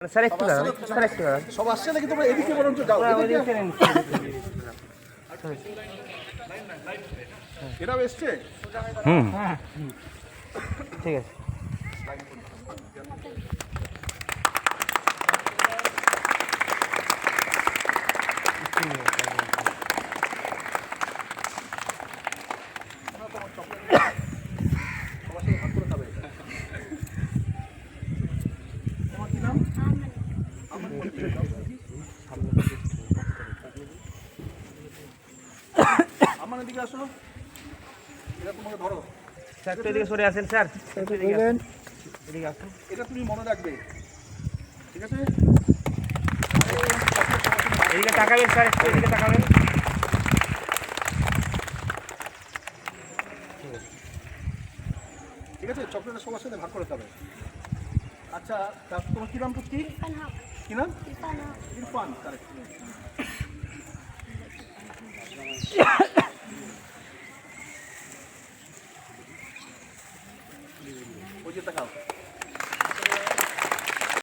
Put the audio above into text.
Sir একটু দাঁড়ান, sir একটু দাঁড়ান। সব আসছে নাকি তোমরা এদিকে বরঞ্চ যাও? এরাও এসছে? হ্যাঁ ঠিক আছে। আমার এদিকে আসো, এটা তোমাকে ধরো। স্যার একটু এদিকে সরে আসেন, স্যার একটু এদিকে আসুন, এদিকে আসুন। এটা তুমি মনে রাখবে, ঠিক আছে? এদিকে তাকাবেন স্যার, একটু এদিকে তাকাবেন। ঠিক আছে, চকলেটটা সবার সাথে ভাগ করে খাবে। আচ্ছা, তোমার কি নাম? পুচকি কি নাম? ইরফান, কারেক্ট। ওই যে তাকাও।